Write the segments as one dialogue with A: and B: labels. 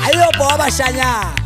A: Ayo boba shanya.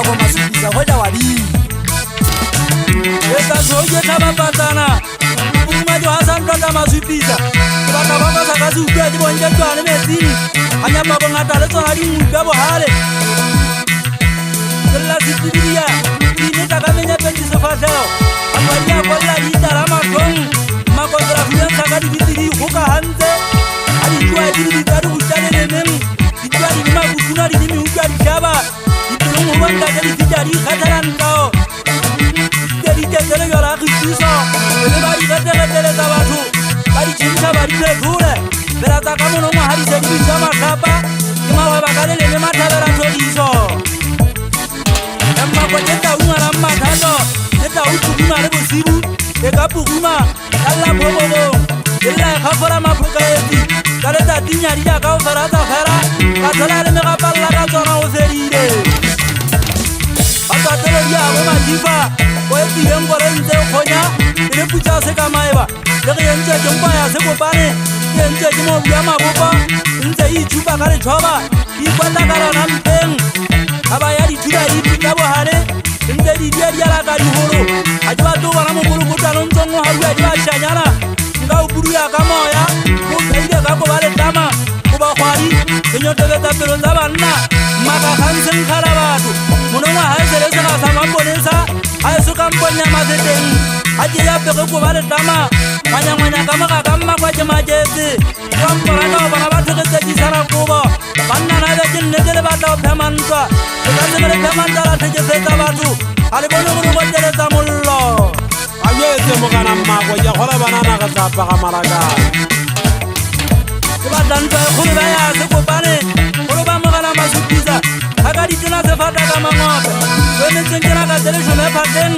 A: kwa masubiza hoja wali
B: esa soje tabapatana umajo hasan tota masubiza baka baka sakazi ugaji bonje twane mesini anya babo ngata le tsona di mutabo hale la sitibiya ini takamenya penji sofatao amanya kolla di darama tong makontra fuyan sakadi bitiri huka hanze ali jua di daru utale nem itwa di magusuna di mi uga di jaba itulungu wanga jadi tijari khataran kao jadi tele yara khisusa ele bari tele tabatu bari chincha bari tule berata kamu no hari jadi sama kapa kemawa bakale le mata bara toliso amma ko jeta umara matato jeta utuma le bosibu e kapuguma alla bobo illa khafara mafuka yeti kaleta tinyari ya ka farata fara katala le megapalla ka tsona o serire ata tele ya go majiba ko eti yengo renze khonya ile pucha se ka maeba le ge yenze jomba ya se go bane yenze mo bya mabopa nze yi juba ka le thoba yi kwata kala na mpeng aba ya di tira di pitabo hare nze di dia la ka di horo ajwa to bana mo bulu kutano nzongo haru ajwa shanyana nga uburu ya kamoya ko kaide ka ko bale tama ko ba khwari senyo tebe ta pero zabanna maka khansen khala batho monoma ha sele se ka sama bonesa ha eso ka mponya mazeteng aje ya pe ko bale tama manya kama ka kama kwa jema jese kampara ka bana batho ke tsi sara ko ba banna na be tin ne ba ta phamantwa ka se le phamantwa la theke se ta batho ale bono go tele ta mollo
C: ayetse mogana mmago ya gola banana ka tsapa ga malaka
B: ba dantwa go ba ya se ko bane go ba mogana masubiza aga di tena se fata ka mangope go ne tsengela ka tele jone pateng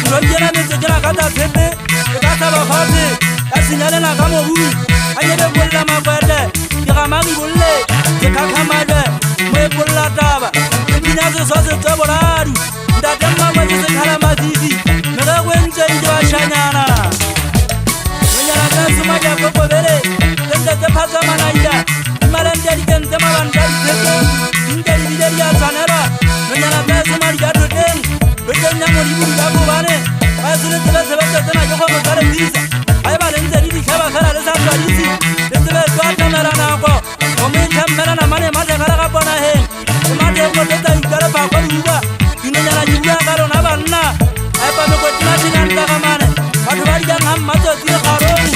B: go tsena ne tsengela ka ta tsete ka ta ba fate ka sinyale na ka mo hu anye be bolla makwete ke ga magi bolle ke ka khamade mo e bolla taba ke dinya se so se tsaboladu ndata mama ke se khala madidi mega kwenze ndo ashanyana menyana ka suma ja ko bere tende te phaza manaida mara ndeli kenze mabanda tete ndeli bideli ya sanera menyana ka suma ja toten betenya mo liburu ka go bane asile tele tele tena jo ko tare visa ay ba lenze di khaba khala le sa twalisi tende be twata mara na ko o me chamera na mane mate khala ka bona he mate ko teta ikara pa ko ruba inenyana juya karo na banna apa me ko tina ta kamane batho ba di ngam matso tire garong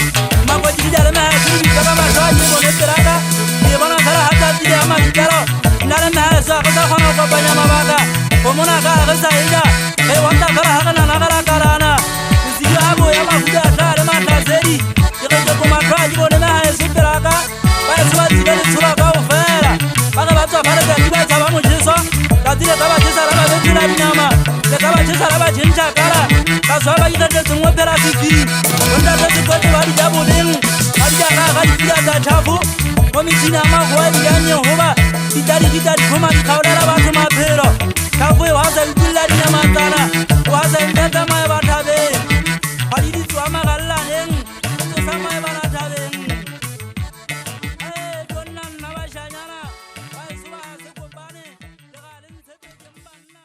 B: mako di dale ma di ka ba so di mo ne teraka di bona khala hata di ama di karo nare ma so ka khona ko banya mabaka ko mona ka ga sa ida e wanta khala ha kana na kala karana si abo ya ma kuda tare ma ta zeri di ko ma tra di mo ne ma so teraka ba so di dale tsura ka o fela ba ga ba tswa fara di ba tsaba mo jeso ka dire ka ba jesa ra ba be tira di nama le ka ba jesa ra ba jinja kala ka so ba ida de tsengwe pera fifi wanda de ko di ba di jabo ding ba di ka ga di ya ta thafu ko mi tsina ma go ya nye hoba di tari ko ma di khawla ba tsoma phero ka go wa sa ikulla di nama tsana wa sa ndata ma ba thabe ba di tswa ma galla neng so sa ma ba la thabe donna na ba shanyana ba so ba se ko bane de ga len se be jambanna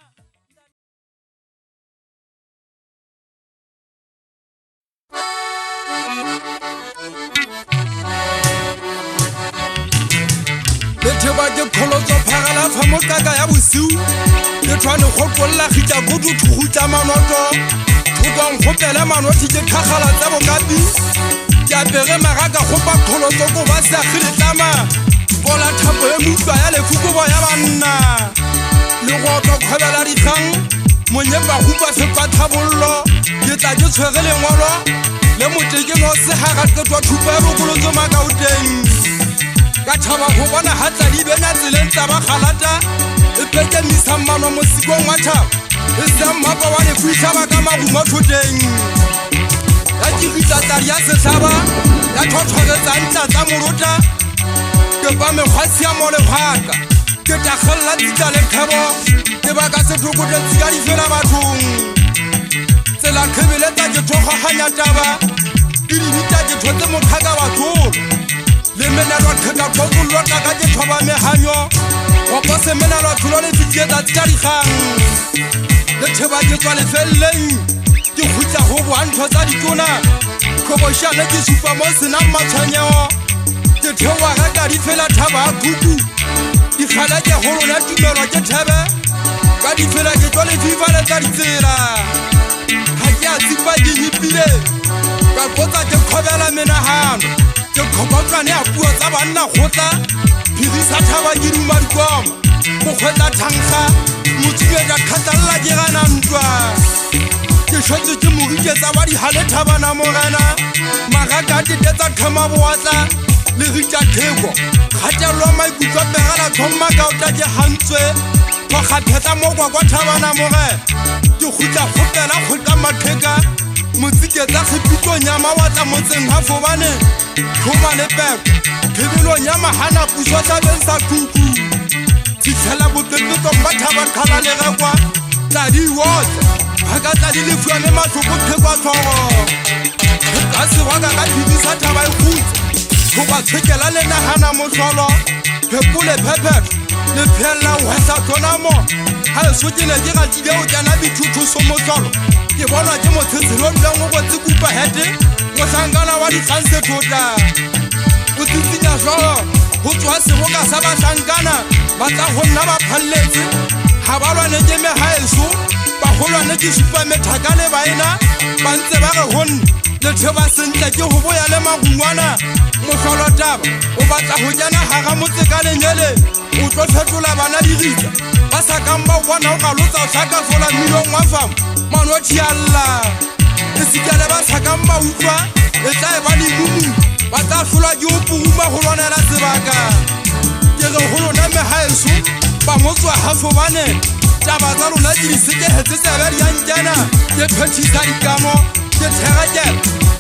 C: Letheba ke kholotso phagala fa mokaka ya bosiu ke tshwane go tlolla khitja go thuthutsa manoto thukong gopela manoti ke thagala tsa bokapi ke apere magaka go pa kholotso go ba sa khitlama bola thapo e mutwa ya lefuko bo ya banna le go tlo khwela di khang monye ba hupa se pa thabollo ke tla ke tshwere le ngolo le moteke no se haga ke twa thupa bo kolotso makauteng ka thaba go bona hatla di bena tseleng tsa ba khalata e peke misamano mo sikong wa thaba e sa mapa wa le fuitha ba ka maguma thoteng ya kibitsa tsari ya sesaba ya thothogetsa ntla tsa morota ke ba me khwasi ya mo le phaka ke ta khalla tsa le khabo ke ba ka se thukote tsika di fela bathong tsela khebele tsa ke thoga hanya taba ke di bita ke thotse mothaka wa tholo le mena lwa khaka thotse lwa ka ke thoba me hanyo Gopo semenalo thulo le fitietsa tsa dikgang le theba ke tswa lefelleng ke khutla go boantho tsa ditona khoboshane ke supa mo senang matshwanyego ke thewa ka di fela thaba kuku di khala ke holo la tumelo ke thebe ka di fela ke tswa le fifa le tsa ditsela ha ke a tsipa ke nyipile ka botsa ke khobela menahano ke khobotlane a puo tsa banna gotla phirisa thaba ke duma dikoma go khwetla thangga motswetsa khatalla ke gana ntwa ke shotse ke moriketsa wa di hale thabana morena magaka tetsa khama boatla le ritsa theko khatelo maikutlo pegala thomma ka o tla ke hantswe go khapheta mogwa kwa thabana morena ke khutla khopela khota matheka motsiketsa khipitlo nyama wa tla motseng ha fobane khoma le peko phebelo nyama hana puso tsa bensa kuku tshela botete to bathaba khala le gakwa tla di wotsa ga tla di le fuane matloko thekwa tshoro ka se wa ka dibisa thaba e khutsa go ba tshekela le nahana motlolo phepole phepet le phela wa sa tsona mo ha se ke ne ke ga tile o tsana bithutu so motlolo ke bona ke motsetselo le ngo go tsikupa hete go sangana wa di khanse thota o tsitsinya jo go tswa se go ka sa ba sangana ba tla go nna ba phalletse ha ba lwane ke me haeso ba holwane ke supa methaka le baina ba ntse ba re hon le theba sentle ke go boya le magungwana mohlolo taba o batla go jana ha ga motse ka lenyele o tlo fetola bana diritsa ba sa kamba o bona o ga lotsa o tlhaka fola million wa fam manothi alla e sikele ba sa kamba utlwa e tla e ba di gumu ba tla hlola ke o puma go lwanela sebaka ke re go lona me haeso ba motswa ha fobane taba tsa lona di sekehetse tsebe di yankana ke phethisa dikamo ke thereke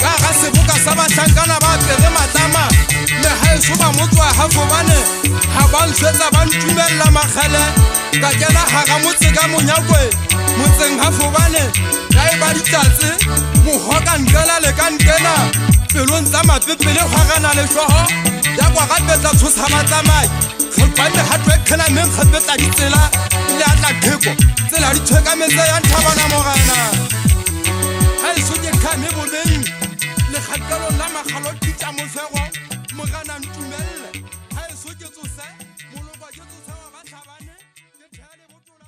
C: ka ga seboka sa bahlankana ba pere matlama me haeso ba motswa ha fobane ha ba ntsetsa ba ntumella magale ka kena ha ga motse ka monyakwe motseng ha fobane ga e ba ditatse mohoka ntela le ka ntena pelong tsa mapepele gana le hloho ya kwa gape tla tshosa matsamai khopane ha twe khana men khapetsa ditsela le atla theko tsela di theka metse ya nthabana morana ha iso ke khame boleng le khatelo la magalo titsa mofego morana ntumelle ha iso ke tsose moloko ke tsose wa bathabane ke thale botola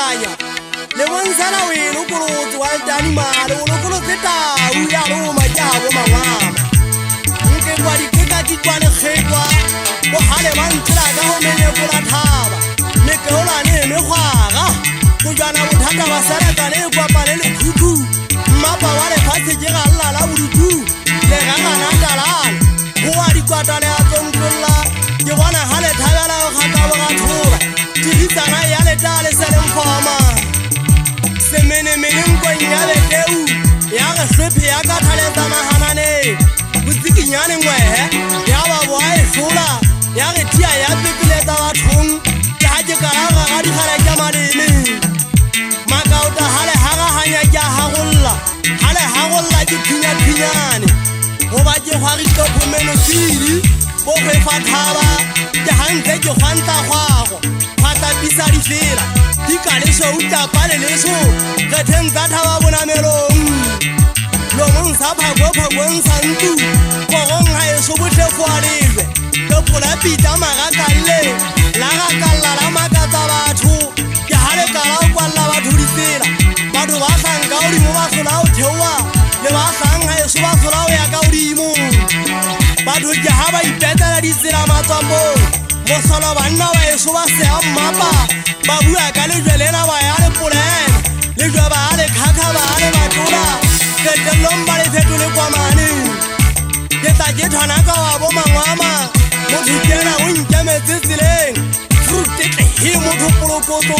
A: kanya le bonsana wena kolotso wa animal o lokolotse tau ya roma ja bo mangama nke kwa dikeka ditwane kgetwa bo hale mantla ka ho mene kola thaba me keola ne me khwaga go jana bothata ba sara ka le kwa pale le khukhu mapa wa le phase je ga lla la burutu le ga ngana talana go wa dikwata le a tsongkolla ke bona hale thabela go khata ba ga thola diritsana ya le tale se le mfama semene mene mkonya le teu ya ga sepe ya ka thale tamahanane butsikinyane ngwehe ya ba boae hlola ya ge tia ya pepile tsa bathong ke ha ke karaga ga dikgala tša maleme makauta hale haga hanya ke a hagolla hale hagolla ke phinyaphinyane goba ke kgwagitopo menosidi bo kgwefa thaba ke gantse ke kgwanta kgwago kgwatapisa difela di ka leso utapa le leso kgetheng tsa thaba bonamelong lomong sa phakophakweng sa ntlo kgogong ga eso botlhefoalelwe ke pola pita magakalle la gakalla la makatsa batho ke ga lekala o kwalla batho ditsela batho ba tlang ka godimo ba hlola o theoa le ba tlang ga eso ba hlola o ya ka godimo batho ke ga ba ipetela ditsela matswambong mosolo banna ba eso ba sea mmapa ba bua ka lejwelena ba ya lepolena lejwe ba a lekgakga ba a le batola ketelong ba le fetole kwamane ke tla ke thwana ka wa bo mangwama motho kena o nkemetse tseleng frutetle he motho polokoto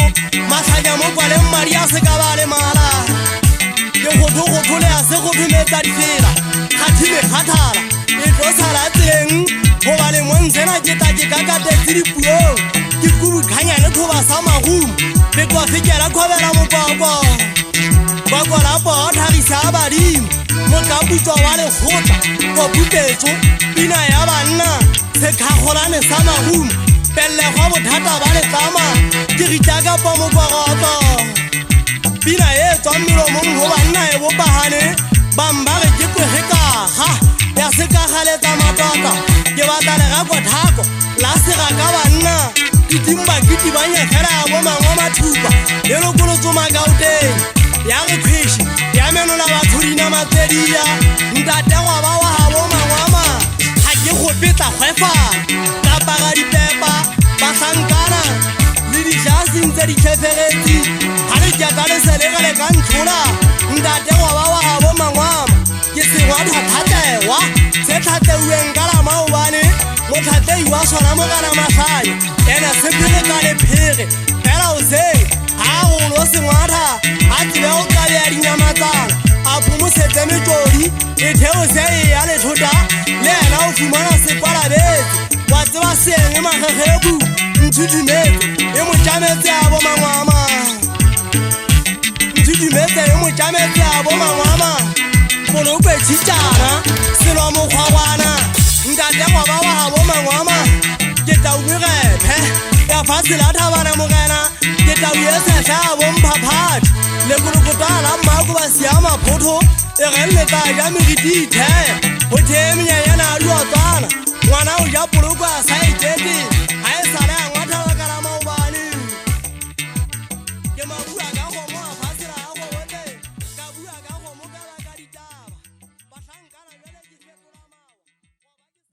A: matlhanya mo kwaleng madi a se ka ba le mala ke gothogotole a se gothometsa difela kgathime kgathala e tlo sala tseleng goba le montsena ke tla ke kakatetse dipuong ke kubukganyane thoba sa magumo le kwafikela kgobela mokwakwa kwakwa la poo tlhagisa a badimo mokaputswa wa lekgotla koputetso pina ya banna sekgagolane sa magumo pellegwa bothata ba letlama ke ritakapo mokwagotlo pina e tswang melomong go banna e bopagane bambage ke kwegekaga ya sekagaletsa matota ke batlalega kothako la sega ka banna kitimba kitibanyegela ya bo mangwa mathupa le lokolotsomakgauteng ya re khweši ya menola batho dinamatsedia ntategwa ba wa ga bo mangwama ga ke gopetla kgwefana kapaga dipepa basankana le dijasi ntse dikgeferetsi ga le jaka le selegele ka ntlhola ntategwa ba wa ga bo mangwama ke sengwa tlhathatewa se tlhateuweng ka lamaobane motlhatei wa sona mo kana matlhanya ene se phege ka lephege fela o seng ga golo sengwatha a tsebe go kabea dinyamatsana a phomosetse metodi etheo se e ya lethota le ena o fumana sekwalabetse wa tseba seeng e magegebu nthudumetse e mo tlametse a bo mangwama nthudumetse e mo tlametse a bo mangwama kolokwetšhitšana selo mokgwagwana ntategwa ba wa ga bo mangwama ke taumegephe ya fasela thabana mogena ke tau ye setlha a bomphaphati lekolokota la mmako ba siama photho e gelletsa ja meritithe go thee menyanyana a duatswana ngwana o ja poloko a saekete ga e sale a ngwathawakala maobane ke mabua ka kgomo a fasela a gobote ka bua ka kgomo ka baka ditaba batlhankana jale ke fetolamawa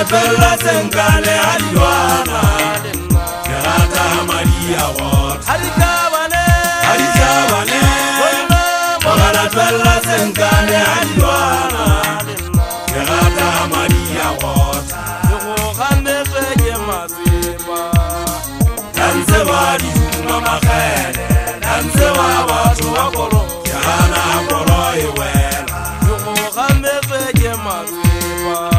D: Bella Senkale Aliwana Gerata Maria Wat Alitabane Bogana Bella Senkale Aliwana Gerata Maria Wat Yohane Fege Mazima Dansewa Duma Makene Dansewa Watu Wakoro Jana Koro Iwela Yohane Fege Mazima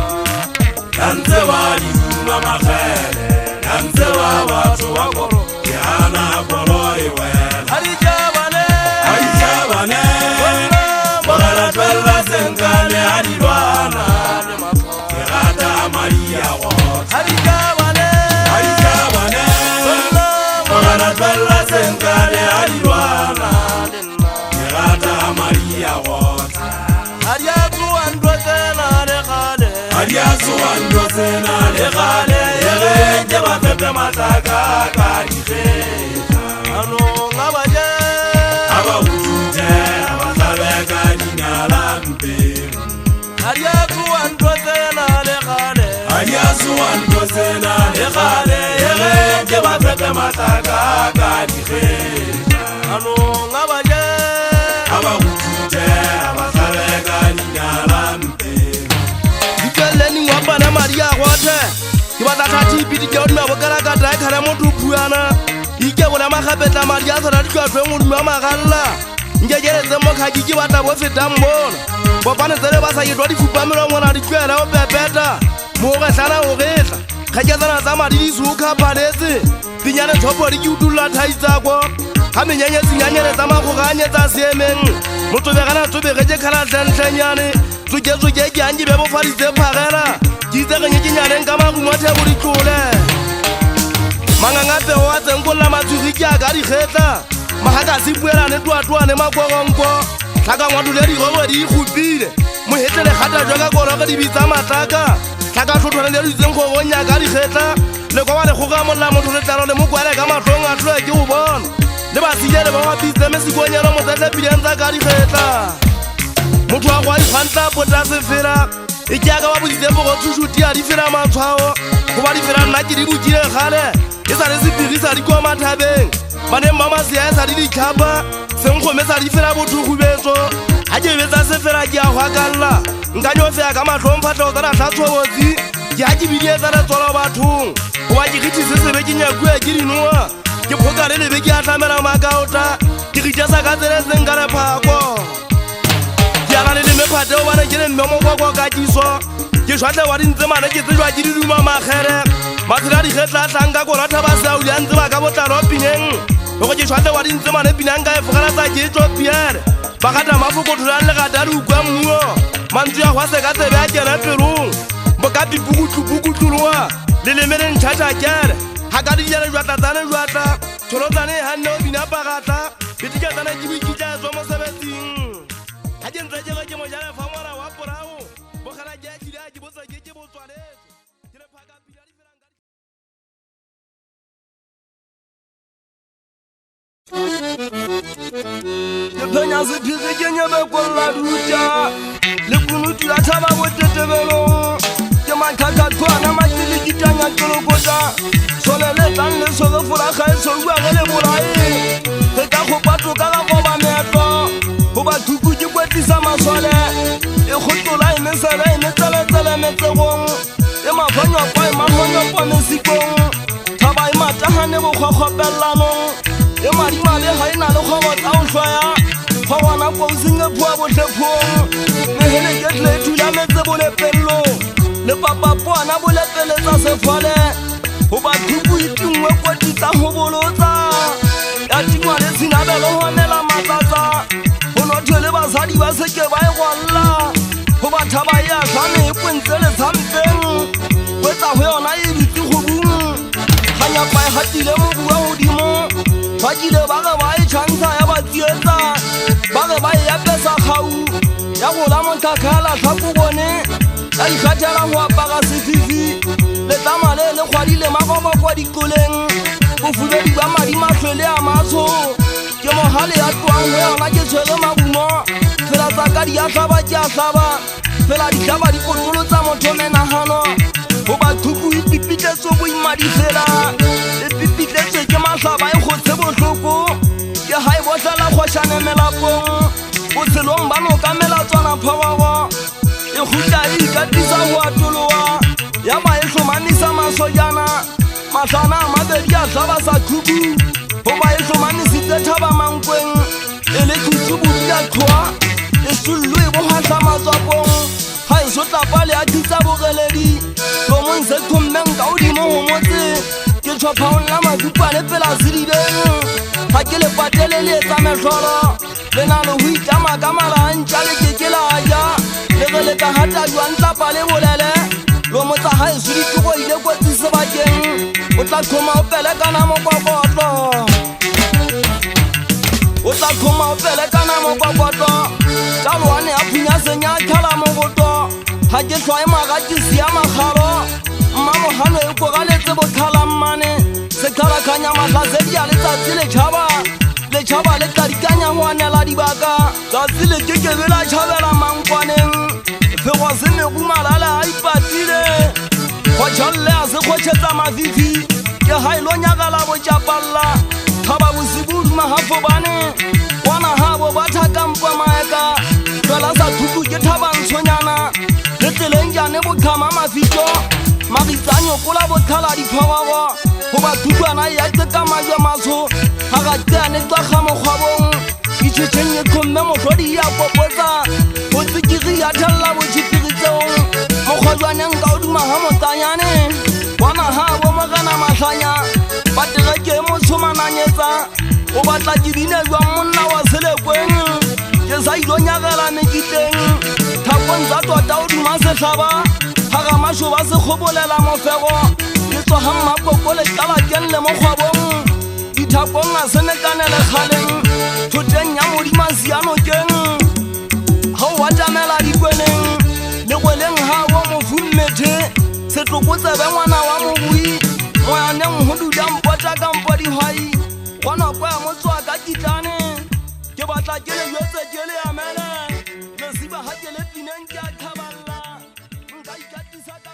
D: Dansewa Duma Makene Dansewa Watu Wakoro Adiaso ando sena le gale Ege je ba pepe mataka Kadiketa
A: Ano ngabaje
D: Aba utute Aba tabeka dinalampe
A: Adiaso ando sena le gale
D: Adiaso ando sena le gale Ege je ba pepe mataka Kadiketa
A: Ano ngabaje
D: Aba utute Aba tabeka dinalampe
A: Dikeleni ngwapana Maria gote Ke batla thathi pidi ke odima bokala ka dai khara motho puana Ike bona magapetla Maria tsona di ka tlo modimo wa magalla Njejeletse mo khaki ke batla bo feta mbona Bopane tsele ba sa yetwa di fupa melo mona di kwela o pepeta Mo ga tlala o getla Khajetsana tsa madi di suka phaletse Dinyane thopo di ke utulla thaitsa go Ha menyenye tsinyanyele tsa magoganye tsa seemeng Motobegana tobegetse khala tlentlenyane Tsoke ke anje be bo faditse phagela Ke itse ge nye nyaneng ka magumo thebo di tlole Mangangape wa tsenkolla matsugi ke a ka dikgetla Mahaka se puelane tuatuane makogonko Tlhaka ngwadule digogo di ikgupile Mohetlele kgata jwa ka kologe di bitsa mataka Tlhaka tlhotlhwane le ditseng go gonya ka dikgetla Le kwa ba le kgoga molla motho letlalo le mokwele ka matlong a tlhoe ke go bona Le basile le ba wapitse mesikonyelo motsetle pileng tsa ka dikgetla Motho wa go a ikgwantla pota se fela E ke aka wa boditse bogo tshushuti a di fela matshwao Go ba di fela nna ke di bukile gale E sa le sepiri sa di kwa mathabeng Baneng ba masea e sa di ditlhapa Senkgome sa di fela bothogubetso Ha ke betsa se fela ke a go akalla Nka nyo fea ka matlhong phatlhao tsa natlhatshobotsi Ke ha ke bidie tsa letsolo bathong Go ba ke gitse se sebe ke nyakue ke dinoa Ke phoka le lebe ke a tlamela makaota Ke gitse sa ka tseletseng ka lephako Ke le mephate o bana ke le mme mokoko ka kiso Ke shwatle wa dintse mana ke tsejwa ke di duma magere Mathela di getla tlang ka kona thaba sa o di antse ba ka botlalo pineng Go ke shwatle wa dintse mana pinang ka e fogela tsa ke tlo piere Ba gata mafoko tholang le gata di ukwa mmuo Mantsu ya go se ka tsebe a kena perong Bo ka bibukutluloa Le le mele ntšhatša kere Ha ka di jale jwatla tsane jwatla Tsholotsane e hanne o bina pagatla Betika tsane ke boikitla tswa mo sebetsing Ha ke ntse ke mo jale fa ngwana wa porao Bogela ke a kile a ke botsa ke botswaletse Ke le phaka pila di felang Ke phenya sephiri ke nyebe kolla duta Le kunutu la thaba botetebelo Ke makhakhakhwana makili kitanya kolokota Solele tan le solo fora khaeso bua ge le bolae Ke ka go patoka ga go ba metlo Go ba thuku ke kwetlisa masole E gotola e mesele e metseletsele metsegong E mafanywa kwa e mafanywa kwa mesikong Thaba e matahane bokgwakgwapellanong E madimale ga e na le kgobo tsa o hlwaya Kgogwana kwa o senye phua botlhephong Mehele ke tle e thula metse bolepello Le papapoana bolepeletsa sefole Go ba thuku itingwe koti tsa go bolotsa Ya tingwa le tshinabelo honela matsatsa Thole basadi ba seke ba e gwalla Go ba thaba ya tlame e kwentse le tsampeng Kwetsa go yona e ditsi gobung Ganyapa e hatile mobua godimo Ba kile ba ge ba e tšhantsha ya ba tsietsa Ba ge ba e yapesa kgau Ya gola monthakala tlhapo bone Ya ikgathela go apaka sefifi Le tlamale le kgwadile magobo kwa dikoleng Bofubedi ba madi mahlwele a matsho Ke mohale ya tuang ho yona ke tshwere magumo Fela tsa ka di a hlaba ke a hlaba Fela di hlaba di potolo tsa motho menahano Ho ba thuku e pipitletse boimadi fela E pipitletse ke mahlaba e kgotse bohloko Ke ha e botlela kgoshane melapong Botshelong ba no ka melatswana phawawa E khutla e ikatisa ho atoloa Ya ba e hlomamisa masojana Mahlana a mabedi a hlaba sa thuku Ho ba e hlomamisitse thaba mankweng E le tutsubudu ya tlhoa E sullo e bohatla matswapong Ha e sotlapa le a thitsa bogeledi Lomong se thommeng ka odimo ho motse Ke tshophaong la madupa le pela sedibeng Ha ke le patele le etsa mehlolo Le na le ho itama ka malantša le ke la ja Le ge le ka hata jwang tlapa le bolele Lomo tsa ha e seditugo ile kwetsi sebakeng O tla thoma o pelekana mokokotlo O tla thoma o pelekana mokokotlo Taloane a phunya senya khala mogoto
E: ga ke tlwae maga ke sia magalo mmamogano e kogaletse botlhalammane sekgalakanya matlhasedi a letsatsi letšhaba le tladikanya go anela dibaka tsatsi le kekebe la tšhabela mankwaneng fego se megumalale a ipatile kgotšholle a se kgotšhetsa mafifi ke ga ilo nyakala botšapalela thaba bosibuduma gafobane kwana gabo ba thakampa maeka fela sa thutu ke thabantshonyana le tseleng jane bokgama mafito magitsanyo kola botlhala diphogogo go ba thutwana ya tseka majwa matsho ga ga tseane tswaga mokgwabong itšhetšeng e tlomme motlodi ya popotsa go tsekegi ya thelela botšhipiritsong mokgwajwaneng ka o duma ga motsanyane bona ga bo mogana matlhanya bategeke motshomananyetsa o batla dibine jwang monna wa selekweng ke sa ilo nyagela mekiteng thakong tsa tota o duma setlhaba ga ga mašo ba se kgobolela mofego ke tswaga mmapoko letlalakeng le mokgwabong dithakong a senekanele kgaleng thoteng ya modima sianokeng ga o watamela dikweneng lekweleng ga bo mofummethe setlokotsebe ngwana wa mobui moyaneng go dudampota kampo dihwai gwanako ya motswa ka kitane ke batla ke le jetse ke le amele lesiba ga ke le pineng ke a thabalela nka ikatisa ka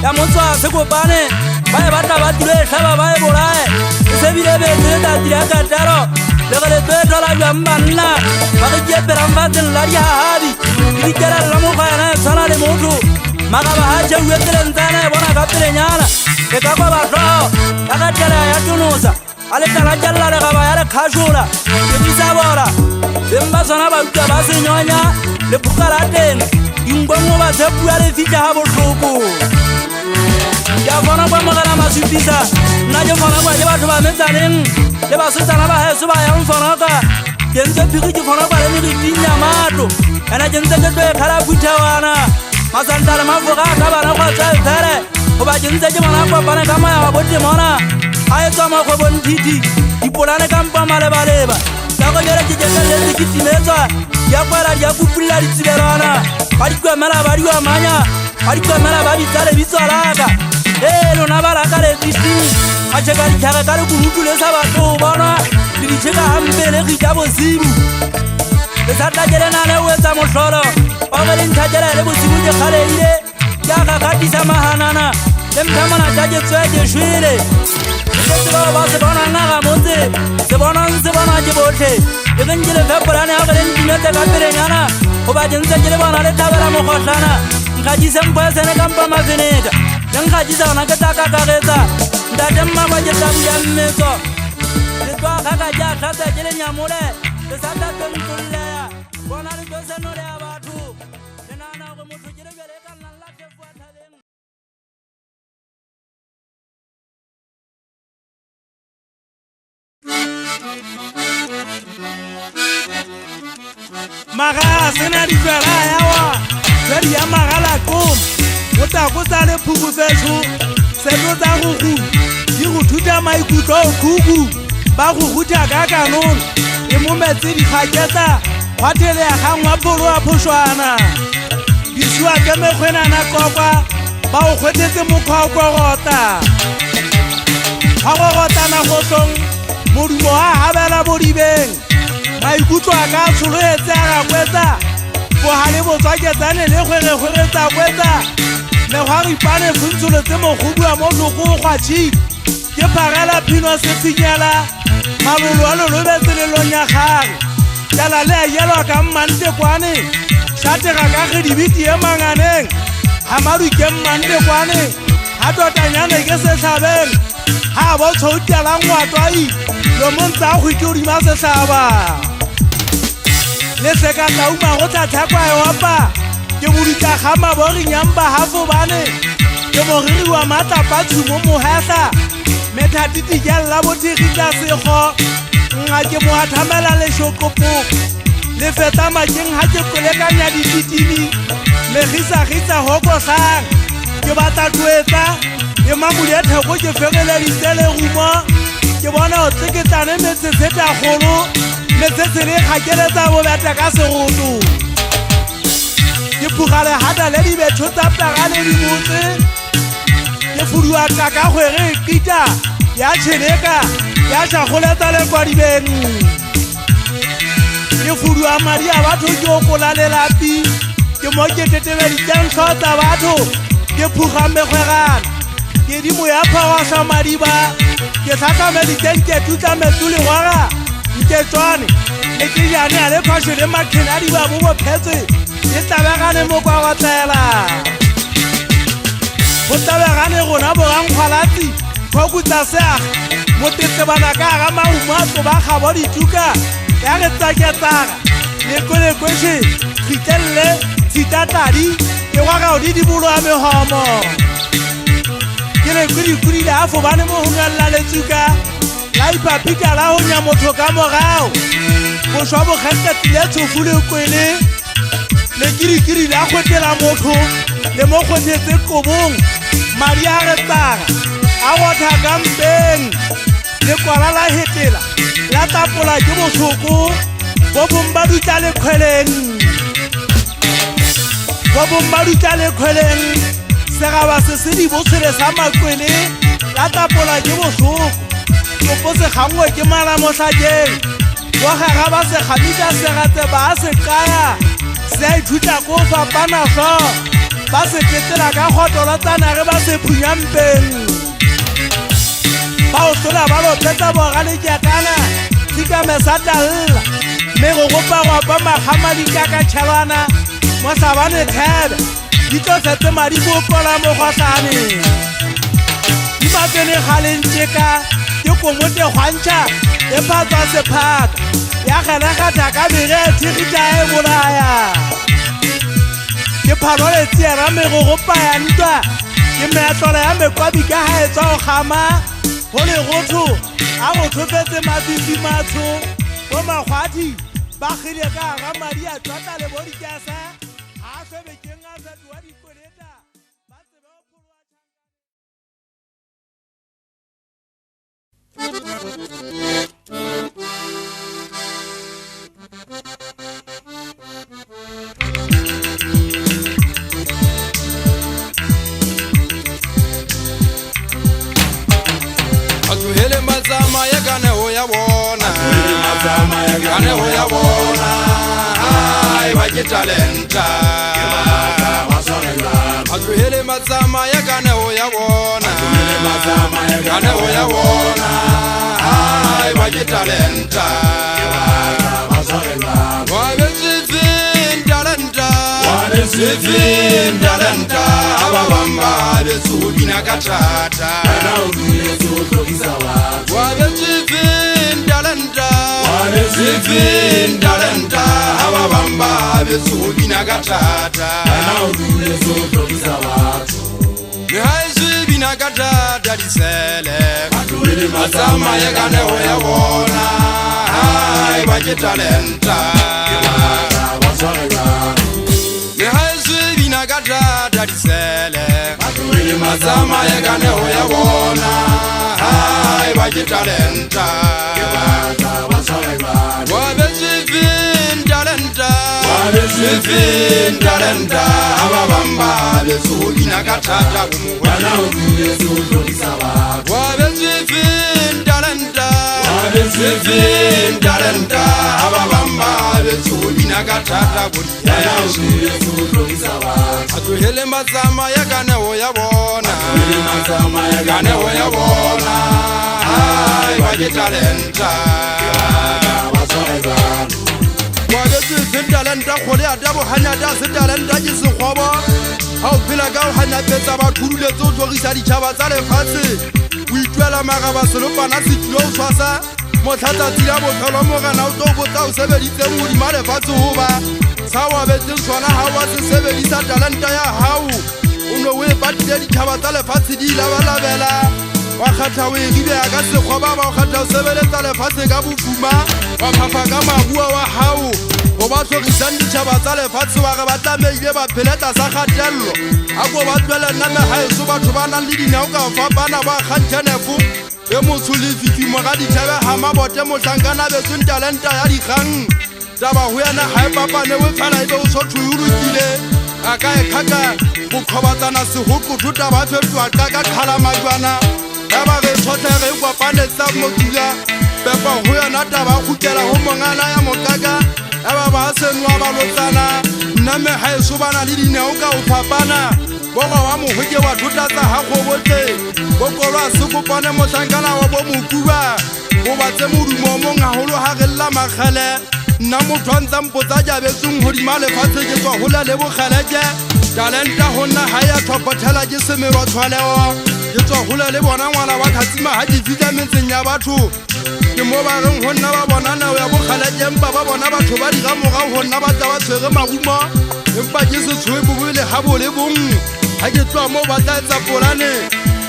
E: ya motswa se kopane ba e batla ba dule hlaba ba e bolae se bile be le ta dira ka taro le gele be dola jwa mbanna ba ke ke perang ba den la ya habi di kera la mo khana sana le moto maga ba ha je wetle ntana bona ka pele nyana ke ka ba tlo ka ka tela ya tunusa ale tala jalla le ga ba ya le khashula ke bisa bora bemba sana ba utla ba se nyonya le pukara teng ingbomo ba se bua le fitla ha botlhoko ya bona ba magana masupisa na je bona ba je batho ba metsaneng le ba setsana ba heso ba ya mfona ka ke ntse phiki ke bona ba le ni dinya mato ana je ntse ke tlo khala buthawana masantala mafoga ka bana kwa tsere o ba je ntse ke bona kwa bana ka maya ba bote mona a etsa ma go bontiti dipolane ka mpa male ba leba ka go jere ke le ke timetsa ya kwala ya kupulla ditseberana ba di kwa mala ba di wa manya ba di kwa mala ba di tsale bitsolaka lona ba la ka le titi a tsheka ditšhaga ka le kuhutule sa batho bona le ditšheka gampele go ja bosibu le sa tlakelena le o etsa motlholo ba go le ntlhakela le bosibu ke kgaleile
B: ya ka katisa mahanana le mthamana tja ke tsweke shwele ke tseba ba se bona nga ga motse se bona ke botlhe le benkele fepolane ya gore ntimetse ka pelenyana go ba ke ntse ke le bona le thabela mogotlana nkgadise mphoesene ka mpa mafeneka le nkgadisa gona ke tla kakagetsa ntate mmaba ke tlabuja mmetso le twa kgaka ke a tlhatsa ke le nyamole le sa tatentolleya bona le tlo senole ya batho le nana go motho ke lebele ka nnang la thefua thabeng
C: maga sena difela yawa tsedi ya magala kom o tla go tsa le phuku setho setlo tsa go go di go thuta maikutlo kuku ba go ruta ka kanone e mo metse di khaketsa hotele ya gangwa polo a phoshwana di shwa ke mekgwena na kokwa ba o khwetetse mokgwa o korota ha go rotana go song modumo ha habela bodibeng maikutlo a ka tsholoetse a ga kwetsa go hale botswaketsane le kgwere-kgweretsa kwetsa megwari pane funtsholo tse mogobua mo tloko gwa chief ke pharela phino se tsinyala malolo a lolobetse lelong ya gage jala le a yelwa ka mmante kwane šatega ka gedibiti e manganeng gamadu ke mmante kwane ga totanyane ke setlhabeng ga a botshoutelang ngwatwai lomontsa a kgwike odima setlhaba le sekatlauma go tlhatlhakwa eopa ke bodika gama borinyamba hafobane ke moriri wa matlapa tshumo mohehla methatiti jalla bothegitla sekgo nga ke mo athamela leshokopo le feta makeng ha ke kolekanya dititini le gisa hokosang ke batla twetsa e mamudi ya theko ke fegeleditse le rumo ke bona o tseketsane metsetseta golo metsetse le kgakeletsa bobeta ka segoto ke phugale hata le dibetho tsa pagane di botse ke fuduwa ka gwere kita ya tšheleka ya tšagoletsa le kwa dibeng ke fuduwa madi a batho ke okola lelapi ke mo ke tetebeditsentlho tsa batho ke phuga megwegana ke dimo ya phawasa madiba ke tlhatlhameditseng ke tutla metsolegwaga nke tswane le ke jane a le phasho le makgene a diba bo bophetse ke tabegane mo kwa go tsela go tabegane gona bogankgwalatsi fokutsa seaga motetebana ka ga maumo a tloba gabo dituka ya re tsaketsaga lekwelekweshe kgitelele tshitatladi ke gwagao di diboloa megomo ke lekudikudi le afobane mo gongelela letsuka la ipapika la go nya motho ka mogao go šwa bokgetetile tshofu le kwele le kirikiri la kgwetela motho le mo kgwethetse kobong madi a retsaga a gotha ka mpeng le kwala la hetela la tapola ke botlhoko bo bong ba dutla lekgweleng segaba se se dibotshele sa makwele la tapola ke botlhoko topo se gangwe ke mala motlhakeng bogaga ba se kgamisa segatse ba se kaya se a ithutla ko fapanaso ba se ketela ka kgotolotsana ge ba se phunyampeng ba o sola ba lopetsa bogalekekana tsikame sa talla mme go gopagwa ba magamadi ka tšhelwana mo sabane thebe di tlo setse madi bokola mogotlane di matsene galenteka ke komote kgwantšha e phatswa sephaka ya kgelegata ka bege thegita e bolaya ke phalole tsiera megogopa ya ntwa ke meatlolo ya mekwabi ka ga etswa go gama go legotho a go thofetse mafifi matsho bo makgwadi ba gile ka ga madi a tswatla le bodikasa ga a swebekeng a fetoa dikoleta ba tsebe go pholoa Atuhele mazama ya gane ho ya bona gane ho ya bona ai ba ke talenta tlohele matsama ya kaneho ya bona kaneho ya bona ai ba ke talenta wa be sifin talenta aba bamba be subina katata wa be sifin talenta aba bamba be subina katata le hai subina katata disele matsama ya kaneho ya bona ai ba ke talenta disele matsama ya kaneho ya bona hai ba ke talenta wa be sifin talenta aba bamba be subina katata wa be sifin talenta aba bamba be subina katata atuhele matsama ya kaneho ya bona kaneho ya bona ai ba ke talenta wa be sifin talenta khole ya dabo hanya da se talenta ke se khobo ha o phela ka o hanya petsa ba thulule tso tlogisa ditšhaba tsa lefatshe o itwela magaba selopana se tlo o tshwasa motlhatsa tsila bophelo mogana o tlo botsa o sebeditse modima lefatshe ho ba sa wa betseng sona ha wa se sebedisa talenta ya hao o no o e patile ditšhaba tsa lefatshe di labalabela wa kgatha o e ribe ya ka sekgoba ba o kgatha o sebeletsa lefatshe ka bofuma wa phafa ka mabua wa hao go ba tlhogisang ditšhaba tsa lefatshe wa re ba tlameile ba pheleta sa kgatello a ko ba tswele nna megaeso batho ba nang le dinao ka fapana ba kganthenefo e motsho le fifimo ga ditšhabe ga mabote motlhankana betsweng talenta ya dikgang taba ho yena ga e papane o fela ebe o sotho o lokile a ka e kgaka go kgobatsana sehoqotho taba fetoa ka kgalamajwana ya ba re tshotlege e kopanetsa motula pepa ho yona taba a kgutlela ho mongana ya mokaka ya ba ba senwa ba lotsana nna megaeso ba na le dineo ka o fapana bogo wa mohoke wa thotatsa ga kgobotle bokolo a sekopane motlhankana wa bo mokuba go batse modumo o mong gagolo ga re lla makgele nna motho a ntsa mpotsa jabetseng godima lefatshe ke tswa gola le bogeleke talenta go nna ga ya tlhophothela ke semelo tshwaleo ke tswa gola le bona ngwana wa kgatsima ga ke fitlha metseng ya batho ke mo ba reng go nna ba bona nao ya bogeleke empa ba bona batho ba dira morago go nna ba tla ba tshwere marumo empa ke se tshoe bobele ga bole bong ga ke tswa mo ba tla etsa polane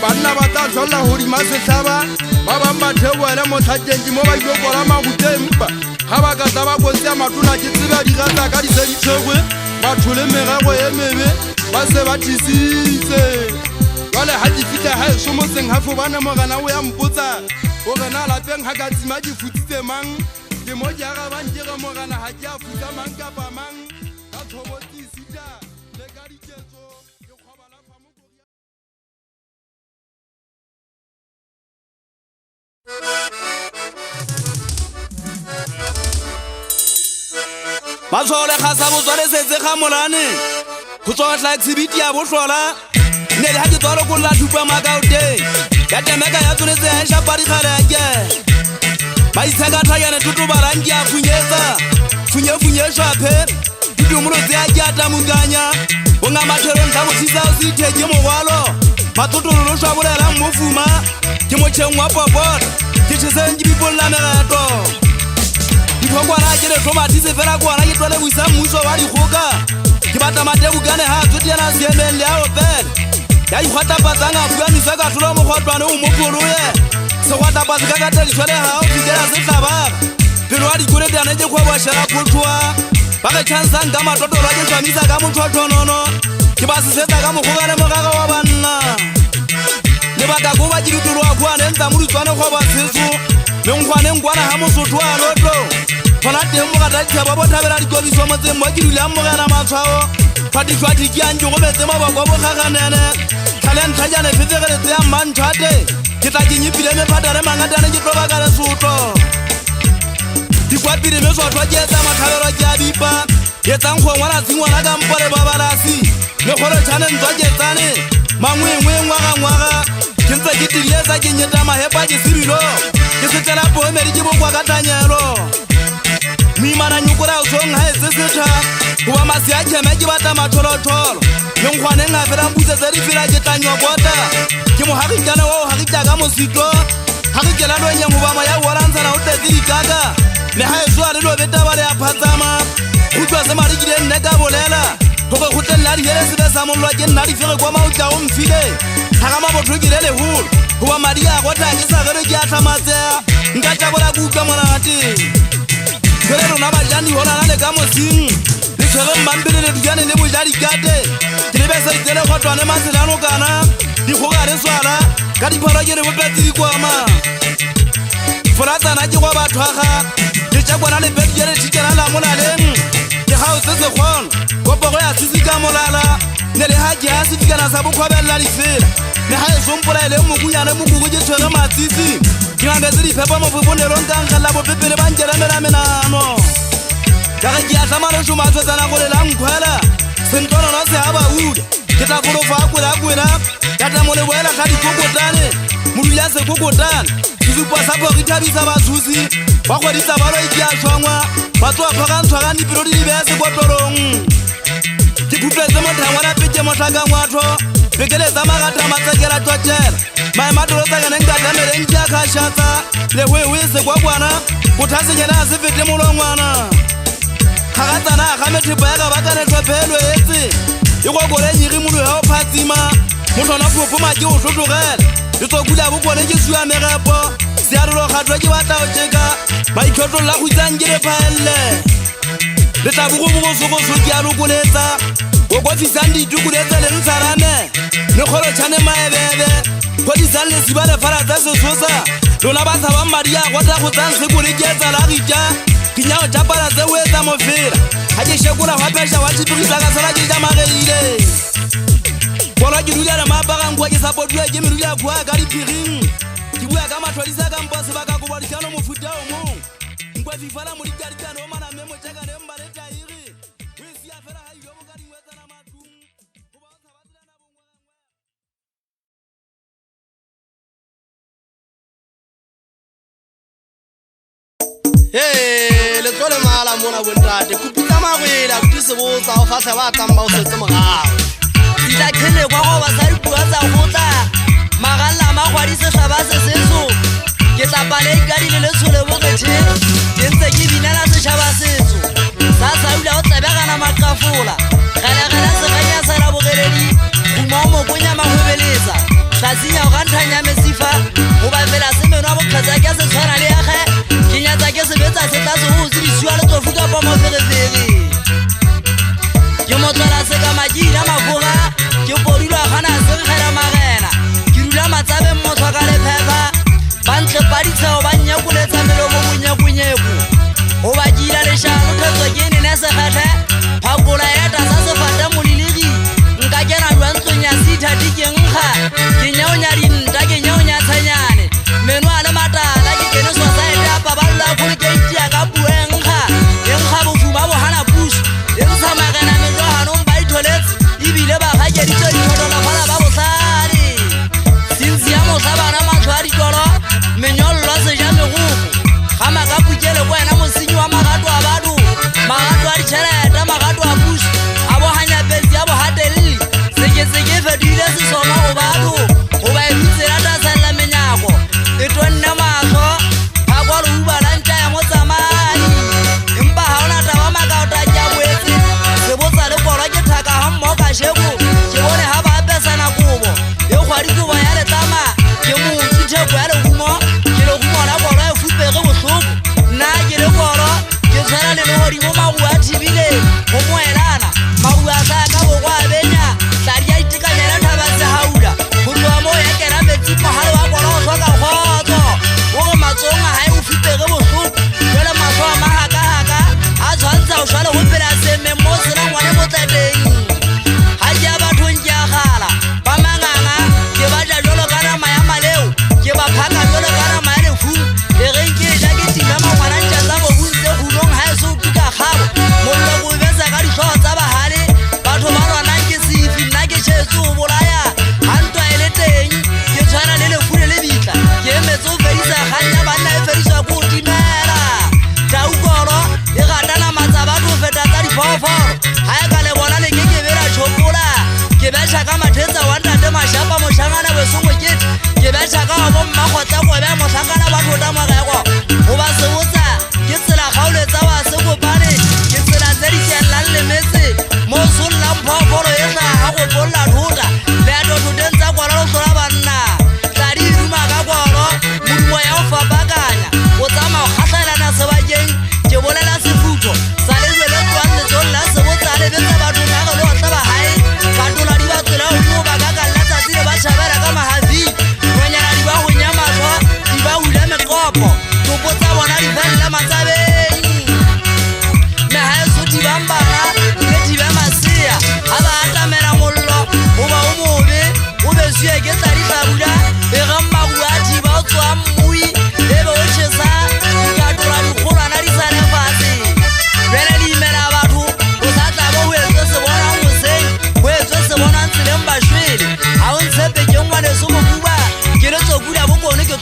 C: banna ba tla tlholla godima setlhaba ba bang ba theoele motlhakenki mo ba ilo kola magute empa ga ba ka tla ba kotsi ya matona ke tsebe a diratsa ka diseditshegwe batho le merego e mebe ba se ba thisitse jale ga ke fitlha ga eso motseng gafo bane mogana o ya mpotsa gore na lapeng ga ka tsima ke futsitse mang ke mo ke agabang ke re mogana ga ke a futsa mang kapa mang ka thobotisita le ka diketso ke kgwaba la famokori
B: Masole ga sa botswale setse ga molane go tsotla exhibit ya bohlola ne le ha ke tsolo go la thupa makaute ya temeka ya tsonetse ya shapadi khareke ba itshaka thayane tutu barangi ya funye shaphe dumulo tse a jata munganya bonga mathero nta botsisa o se theke mogwalo matotolo lo shwa bolela mmofuma ke motšheng wa popot ke tsheseng ke bipolla megato dikgokwana ke le tomatise fela kwana ke tlole buisa mmuso wa dikgoka ke batla matebukane ha tsotiana seemeng le ao fela ya ikgwatapatsang a buanisa ka tlhola mokgwatlwane o mopoloye segwatapatse ka kateditshwele ga o fikela setlabaga pelo wa dikoletane ke kgwebo shela phothoa ba ge chansang ka matotolwa ke tshwamisa ka motlhotlhonono ke ba sesetsa ka mokgokane mogaga wa banna lebaka ko ba ke ditoloa kuane ntsa moditswane kgweba setso le nkgwaneng kwana ga mosotho a lotlo gona teng mogataditšha ba bothabela dikobiso motseng mo ke dule amogela matshwao fatishwathikiang ke go metse maboko bogaganene tlhalentlhajane fefegeletse ya mmantšhate ke tla ke nyepile mephatare mangatane ke tloba ka lesotlo
E: dikwapile meswatlwa ke etsa mathabelo ke a bipa ke etsang go ngwana tshingwana ka mpore babalasi le gore tshwanentswa ke tsane mangwengwe ngwaga ke ntse ke tirietsa ke nyeta mahepa ke sebilo ke setlela poemedi ke bokwa ka tanyelo moimana nyokora o tshong ga etse setha goba masi a keme ke batla matholotolo le nkgwaneng a fela mputsetse di fela ke tanyokota ke mogagikane wa o gagika ka mosito gagikela loenyeng gobama ya orantsana o tletse dikaka le ga e soa le lobeta ba le ya phatsama go tswa se marikile nne ka bolela gore go tlelela diele sebe sa molwa ke nna difege kwa maotla o mfile ga ga mabotho ke le legolo goba madi a gota ke sa gere ke a tlhamatsea nka tlabola ke utlwa monate fele rona bajani gonana le ka mosing le tshwere mmampele le dujane le bojadikate ke lebese ditele gotwane matselano kana dikgoka le swala ka dipholo ke re bopetse dikwama folatsana ke go bathwaga le tšakwana le pedi ke le thikela la molaleng ke ga o se sekgono kopogo ya sisi ka molala ne le ga ke a sefikana sa bokgwabelela difela le ga e sompola e le mokunyane mokuku ke tshwere matsitsi ke ngaketse diphepa mofofonelong ka nkgelela bopepele ba nkelemela menano ka ge ke a tlama le šomatswetsana go lela nkgwela sentonono se a bauda ke tla folofa a kwela ka tla mo le boela ga dikokotane modula sekokotane sesupa sa go ithabisa bathusi ba kgweditsa balo e ke a tshwangwa batho ba phagantshwagang dipelo di lebea sekotolong ke phutletse mothangwana peke motlhakangwatho pekeletsa magata matsekela twatela maematolo tsakaneng ka tlameleng ke a kgašhatsa le hwewe sekwakwana bothasenyela a se fete molongwana gagatsana a ga methepo ya ka bakanethopelo etse e kokole nyiri molo ya o phatsima motlhona phopoma ke o tlhotlogela letsokula bokone ke sua megepo searolo kgatlhwa ke batla o tšeka maitlhotlolola go itsang ke le phaelle le tla bogobogosogoso ke a lokoletsa o kofisang ditukuletse le ntshwarane le kgolotšhane maebebe kgodisang lesiba lefara tsa sesosa lona ba tshabang madi a gota go tsang sekole ke etsa lagita ke nyao tšapala tse o etsa mofela ga ke shekola gapesa wa tshipegisa ka sala ke jamageile kolo ke dula le maapagankwa ke sapodua ke merula kua ka dipheging ke bua ka matlhodisa ka mpo sebaka kobodisano mofuta o mong nkwa fifala mo dikadikane o maname motšakane mba le tairi o e sia fela ga ilo mo ka dingwetsana matlong
A: le tlo le mala mona bontate kupitsa magwela kuti se botsa o fatlha ba tamba o setse morago
F: dila khele kwa go ba sa dipua tsa gotla magalla magwadi se hlaba se setso ke tla pale ka dile le tshole bo kethe ke ntse ke binela se shaba setso sa sa ula o tsebegana makafola gala se ganya sa la bogeledi mo mo bonya mahwebeletsa tlasinya o ganthanya mesifa o ba fela se menwa bo khatsa ke se tshwana le age ke nyatsa ke se betsa se tsa se ho se di shwa le tofu ka pa mo ferefere ke motlela se ka majina mafoga ke podilwa gana se gera magena ke dula matsabe mmotho ka le phepa bantle paditseo ba nyakuletsa melomo bonyakunyeku o ba kila le shalo thetso ke nene se kgethe phakola ya tasa se fata molilegi nka kena lwantsong ya sitha dike nkga ke nyaonya dinta ke nyaonya tshanyane menwa le matala ke kene society apa ba lla go ke itia ka bueng nkga nkga bofuma bo hana push e ntsha magena mejo hanong ba itholetse ibile ba ga ke ditso di thodola fala ba botlhale sinzi ya motlhabana matlho a ditolo menyollo se ja megogo ga makapukele ko wena mosenyi wa magato a batho magato a ditšhelete magato a push a bohanya pensi ya bohatelele sekeseke fedile sesoma go batho go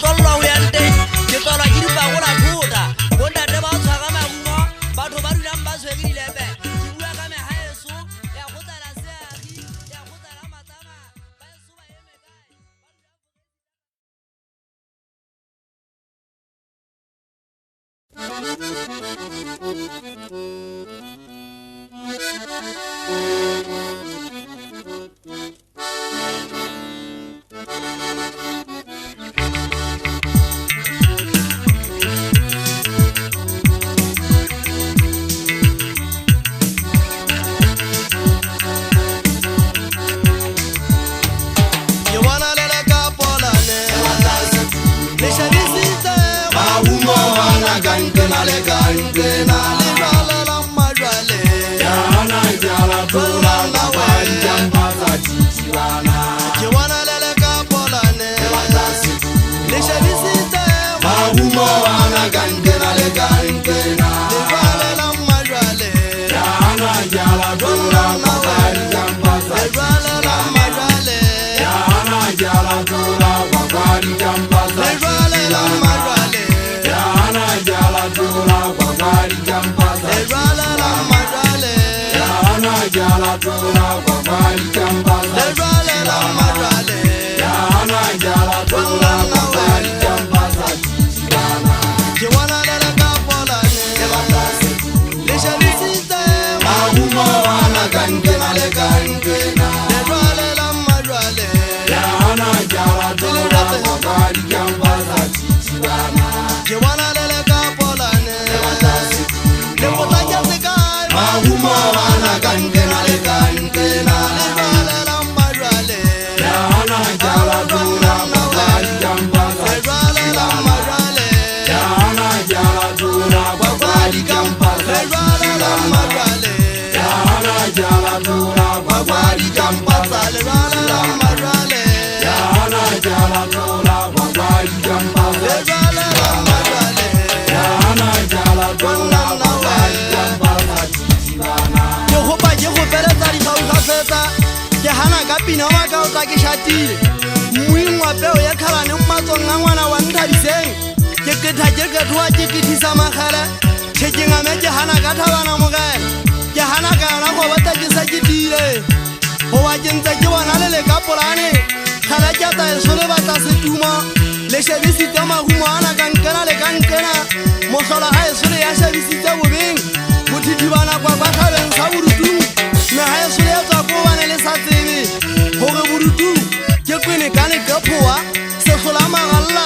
F: tollwa ho ya nteng ke tolwa ke dipagola thota bontate ba o tshwara maungo batho ba dulang ba tshwere dilepe ke bua ka mehaeso ya kgotsela seagi ya kgotsela matama baeso ba eme ke shatile muingwa peo ya khalane mmatsong a ngwana wa nthabiseng ke ketha ke kethoa ke kethisa magele tshekengame ke hana ka thabana mogele ke hana kana go bata ke sa ke tile go wa ke ntse ke bona le ka polane khala ke ta eso le batla setuma le shebisitse mahumo ana ka nkena le ka nkena mohlola ha eso le ya shebisitse bobeng mothithibana kwa kwa khabeng sa burutu me ha eso le ya tswa go bana le sa tsebe gore burutu ke kwene ka ne ka phoa se khola magalla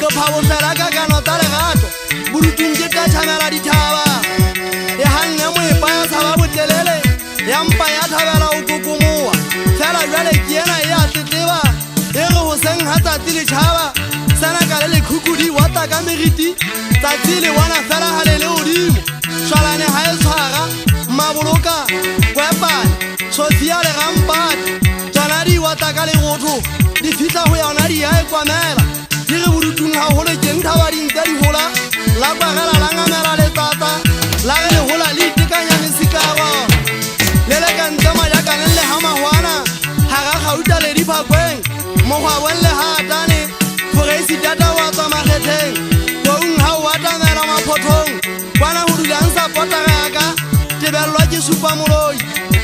F: ke phabo fela ka kano ta le gato burutu ke ka tsamela dithaba e hanne mo e pa ya tsaba botelele ya mpa ya thabela o kokomoa fela jale ke ena ya teteba e re ho seng ha tsatsi le tshaba sana ka le khukudi wa ta ka meriti tsatsi le wana fela ha le odimo shalane ha e tshwara maboloka kwepane sotia le rampati janadi wa ta ka le gotho di fitla ho ya ona di ya e kwamela di re burutung ha hole ke nthaba di ntse di hola la kwagela la ngamela le tata la ge le hola le itekanya mesikaro le le ka ntse majaka le hamahwana ha ga gauta le diphakgweng mogwa bonle ha atane foresidata wa tswa magetheng boung ha o atamela maphothong kwana ho dulang sa potagaka tebellwa ke supa moloi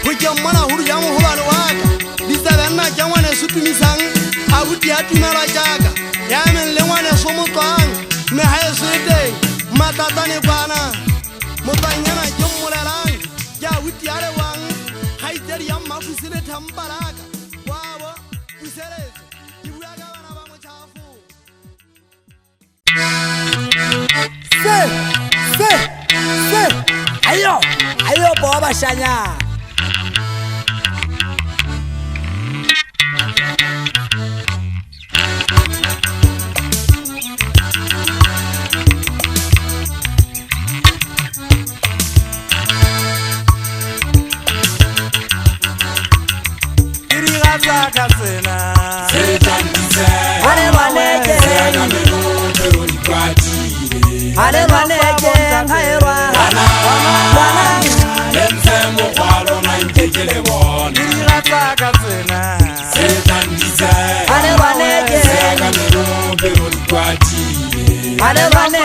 F: ho ke mmona ho ya moholwane wa ka disebenna ke ngwane sutumisang a buti a tumelwa jaka ya men le ngwane so motswang me ha e seteng matatane bana motsanyana ke mmolelang ke a buti a le wang ha itse ya mmafusile thamparaka wabo puseletso ke bua ka bana ba motshafu se ayo boba shanya
B: alelwane